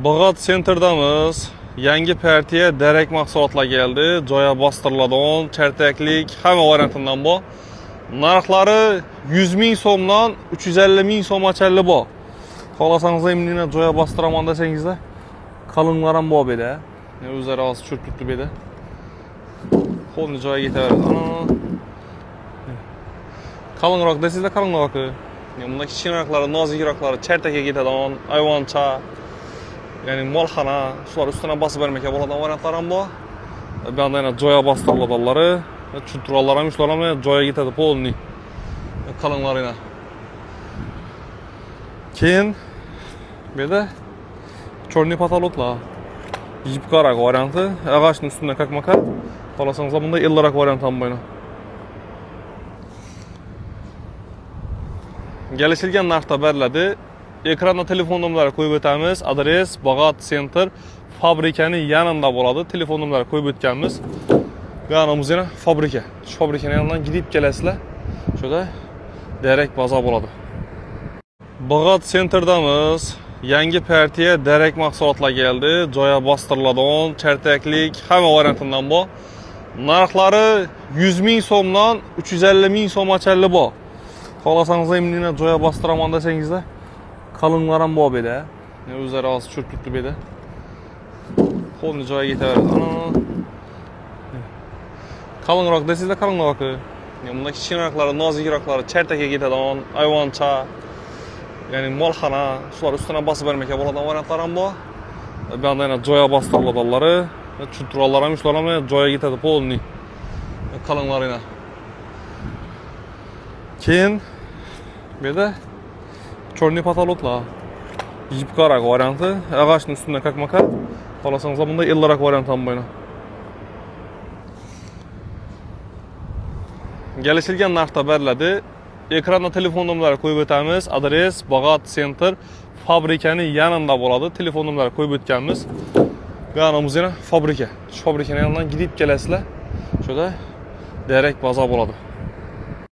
Bog'ot Centerdamiz. Yangi partiya derek mahsulotlar geldi. Joya bastırıladığın, çerteklik, hamma variantinden bu. Narxlari 100 ming so'mdan 350 ming so'mgacha bu. Xohlasangiz eminlikla joya bastiraman desangizda, qalinlar ham bor edi. O'zlari hozir cho'kib edi. Qo'lni joyiga yetaveradi. Qalinroq desangizda qalinroq. Bunda kichikroqlari, nozikroqlari chertakka ketadigan, ayvoncha, ya'ni molxona, shular ustidan bosib bermakka bo'ladigan variantlar ham bor. Bu yerda yana joya bastiriladganlari, tushuntirganlar ham shular ham joyiga yetadi polni. Qalinlarina. Keyin bu yerda chorniy patolotlar. Yipqaroq varianti, ag'ashning ustidan kakmakat. Xohlasangiz bunda illiroq variant ham bor. Kelishilgan narxda beriladi. Ekranda telefon nomerlari qo'yib o'tamiz. Adres Bog'ot Center fabrikaning yanında bo'ladi. Telefon nomerlari qo'yib o'tganmiz. Yanımız yana fabrika. Shu fabrikaning yonidan gidib kelasizlar. Shunda direkt bozor bo'ladi. Bog'ot Centerdamiz. Yangi partiya derek mahsulotlar geldi. Joya bastırıladığın, çerteklik, hamma variantinden bu. Narxlari 100 ming so'mdan 350 ming so'mgacha bu. Xohlasangiz eminlikla joya bastiraman desangizda, qalinlar ham bor edi. O'zlari hozir cho'kib edi. Qo'lni joyiga yetaveradi. Qalinroq desangizda qalinroq. Bunda kichikroqlari, nozikroqlari chertakka ketadigan, ayvoncha, ya'ni molxona, shular ustidan bosib bermakka bo'ladigan variantlar ham bor. Bu yerda yana joya bastiriladganlari, tushuntirganlar ham shular ham joyiga yetadi polni. Qalinlarina. Keyin bu yerda chorniy patolotlar. Yipqaroq varianti, ag'ashning ustidan kakmakat. Xohlasangiz bunda illiroq variant ham bor. Kelishilgan narxda beriladi. Ekranda telefon nomerlari qo'yib o'tamiz. Adres Bog'ot Center fabrikaning yanında bo'ladi. Telefon nomerlari qo'yib o'tganmiz. Yanımız yana fabrika. Shu fabrikaning yonidan gidib kelasizlar. Shunda direkt bozor bo'ladi.